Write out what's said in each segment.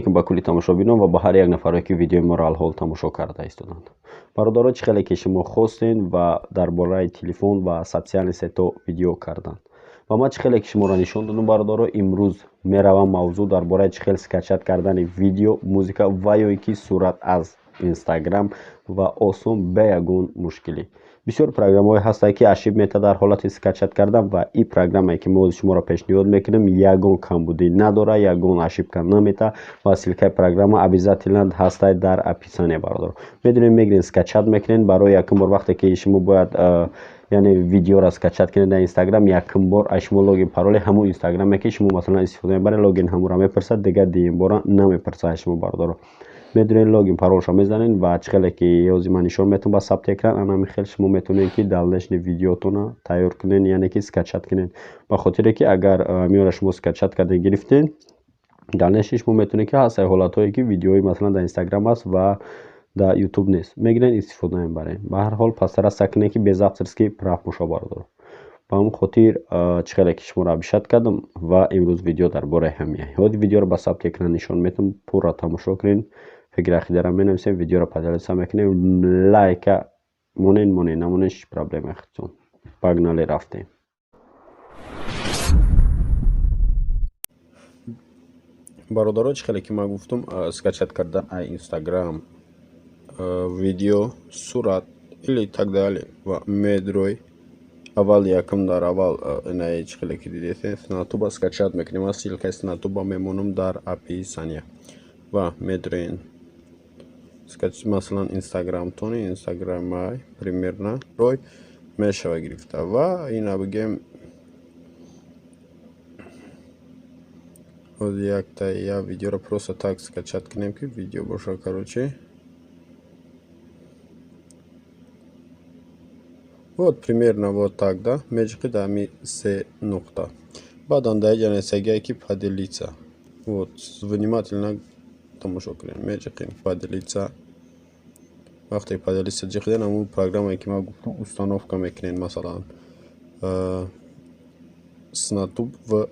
алейкум ба кулли тамошобинон ва ба ҳар як нафаре ки видеои моро алҳол тамошо карда истоданд. Бародаро, чӣ хеле ки шумо хостен ва дар бораи телефон ва социални сето видео кардан. Ва ман чӣ хеле ки шуморо нишон додам бародаро, имрӯз меравам мавзӯъ дар бораи чӣ хел скачат кардани видео, музика ва ёи ки сурат аз Instagram ва осон бе ягон мушкилӣ. Бисёр программаҳое ҳастанд ки ашиб мета дар ҳолати скачат кардан ва ин программае ки мо шуморо пешниҳод мекунем ягон камбудӣ надора, ягон ошибка намета ва ссилкаи программа обязательно ҳастай дар описание бародаро. Медонем мегирен скачат мекунен барои якум бор вақте ки шумо бояд яъне видеоро скачат кунед дар Instagram, якум бор шумо логин пароли ҳамун Instagram ки шумо масалан истифода мебаред логин ҳамонро мепурсад, дигар дуюм бора намепурсад шумо бародаро. медонед логин паролшо мезанед ва чӣ хеле ки ёзи ман нишон метавон ба сабти экран анами хел шумо метавонед ки далнешни видеотона тайёр кунед, яъне ки скачат кунед. ба хотире ки агар амиёро шумо скачат карда гирифтед, далнешни шумо метавонед ки ҳастаи ҳолатҳое ки видеои масалан дар Instagram аст ва дар YouTube нест, мегиред истифода мебаред. ба ҳар ҳол пастара сакунед ки безавсарски прав мошо бародаро. ба ҳамин хотир чӣ хеле ки шуморо абишат кардам ва имрӯз видео дар бораи ҳамин ҳоди видеоро ба сабти экран нишон метавон пурра тамошо кунед. фикри ақидаро менависем, видеоро поделиться мекунем, лайка монед намонед, ҳеҷ проблема худтон. Погнали рафтем. бародаро, чӣ хеле ки ман гуфтам скачат кардан ай Instagram видео, сурат или так далее ва медрой аввал якум дар аввал инаи чӣ хеле ки дидед снатуба скачат мекунем. аз ссилкаи снатуба мемонам дар описание ва медроен масалан Instagram-тони Instagram-ай примерно рой мешава гирифта ва ина бигем ҳози як видеоро просто так скачат кунем ки видео боша. короче вот примерно вот так да меҷиқи дами 3 нуқта. баъдан дар ҷанесагие ки поделиться, вот внимательно тамошо кунем. меҷиқим поделиться. вақте поделиться ҷиқиден ҳамун программае ки ман гуфтам установка мекунем, масалан снатуб ва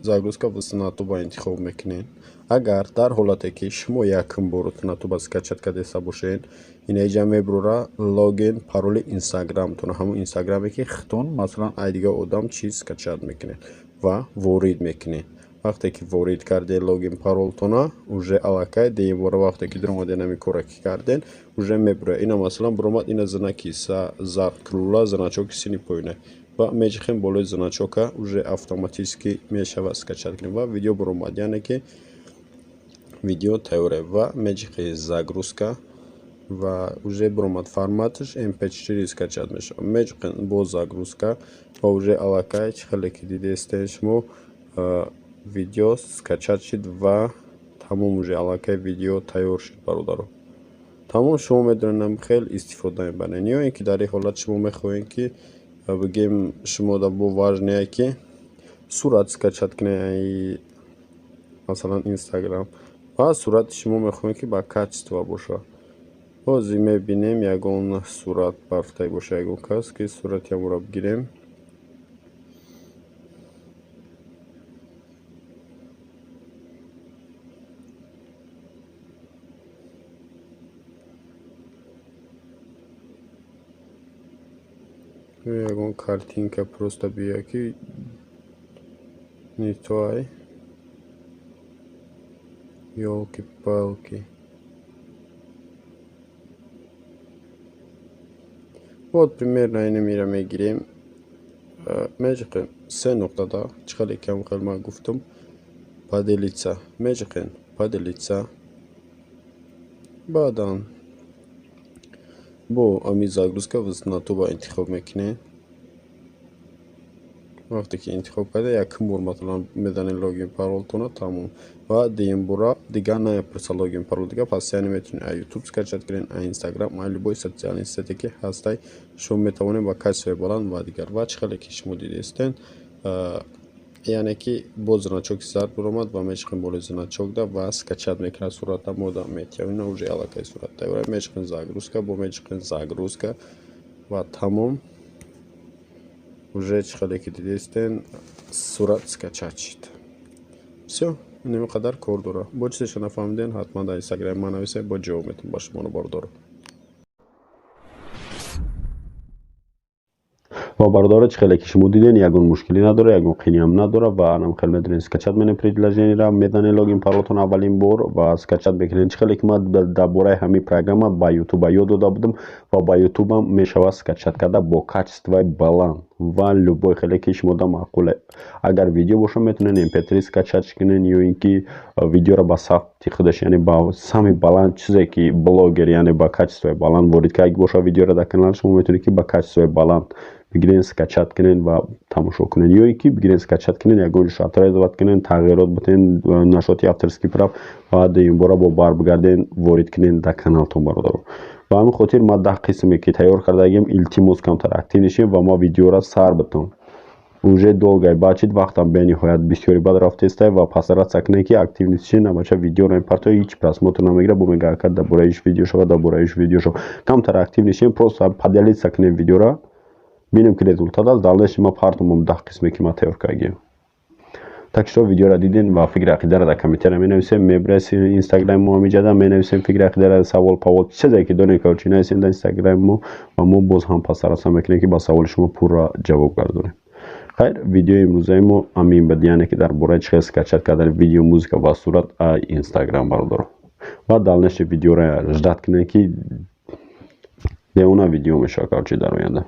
загрузка ва снатуба интихоб мекунем. агар дар ҳолате ки шумо якум бор снатуба скачат кардаеста бошед, инаиҷа мебурора логин пароли Instagram-тона, ҳамун Instagram-е ки худтон масалан ай дигар одам чиз скачат мекунед ва ворид мекунед. вақте ки ворид кардед логин паролтона, уже аллакай деюмбора вақте ки дуромадед нами кора ки карден, уже мебура. ина масалан буромад, ина знаки зар крула значоки сини поёна ва меҷиқем болои значока уже автоматически мешава скачат кунем ва видео буромад, яъне ки видео тайёре ва меҷиқи загрузка ва уже буромад форматш mp4 скачат мешава. меҷиқем бо загрузка ва уже аллакай чӣ хеле ки дидестен шумо видео скачат шид ва тамом уже аллакай видео тайёр шид бародаро. тамом шумо медонед хел истифода мебаред. ё ин ки дар ин ҳолат шумо мехоҳед ки бигем шумо да бо важнее ки сурат скачат кунед масалан Instagram ва сурати шумо мехоҳед ки ба качество боша. ҳозир мебинем ягон сурат бафтай боша, ягон кас ки сурати ҳамонро бигирем. ягон картинка просто бия ки нитоай ёлки-палки. вот примерно инамира мегирем. меҷиқем 3 нуқтада чӣ хеле ки ҳам хел ман гуфтам поделиться, меҷиқем поделиться. баъдан бо ами загрузка ва снатуба интихоб мекунед. вақте ки интихоб карда якум бор масалан мезанед логин паролтона, тамом ва дуюм бора дигар намепурса логин парол дигар, пас яъне метавонед ай YouTube скачат кунед, ай Instagram, ай любой социални сете ки ҳастай шумо метавонед ба качествои баланд ва дигар. ва чӣ хеле ки шумо дидестен яъне ки бо значоки зар буромад ва меҷиқем болои значок да ва скачат мекунад сурата мода метавонед уже аллакай сурат тайёра. меҷиқем загрузка бо меҷиқем загрузка ва тамом уже чӣ хеле ки дидестен сурат скачат шид. Все. نمیقدر کار داره. با چیزش نفهمیدین حتما در اینستاگرام ما نویسه با جوابتون باشه منو باردارو. و برادرچ خیلی که شما دیدین یگان مشکلی نداره یگان قینی هم نداره و انم خیلی میدونین اسکچت منم پریویلیژی را میدانه لوگین پاراتون اولین بار و اسکچت بگیرین چه خیلی که ما درباره همین پروگرام با یوتیوب یاد داده بودم و با یوتیوب هم میشه اسکچت کرده با کачестве баланд و любой خیلی که شما دا معقوله. اگر ویدیو باشه میتونین mp3 اسکچت کنین یا اینکه ویدیو را با صوت خودش یعنی با سمی баланд چیزی که بلاگر یعنی با کачестве баланд وارد که باشه ویدیو را در کانال شما میتونید که با کачестве баланд بگیرین سکچت کنین و تماشا کنین یا اینکه بگیرین سکچت کنین یا گوش شاتر اضافه کنین تغییرات بتین نشاطی افتر اسکیپ را و این بار با بار بگردین وارد کنین در کانالتون برادر. و همین خاطر ما 10 قسمی که تیار کرده ایم التماس کمتر اکتیو نشین و ما ویدیو را سر بتون уже долго бачит вақтам бениҳоят бисёри бад рафтестай ва пасарат сакне ки актив нистишин набача видеоро импорто ҳеҷ просмотр намегира бумега ака дабораиш видео шава дабораиш видео шава камтар актив нишин просто поделить сакне видеора бинем ки результат аст дальше ма партумум 10 қисме ки ма тайёр кардем. Так что видеоро дидин ва фикри ақидара дар комментария менависем мебраси инстаграм мо меҷада менависем фикри ақидара савол павол чизе ки донем ки чи нависем дар инстаграм мо ва мо боз ҳам пасараса мекунем ки ба саволи шумо пурра ҷавоб гардонем. خیر ویدیو امروزه ما همین بدیانه که در باره چه اسکچت کردن ویدیو موزیک و صورت اینستاگرام بردارم و دالنش ویدیو را جدت کنه که به اون ویدیو میشه کار چی در آینده.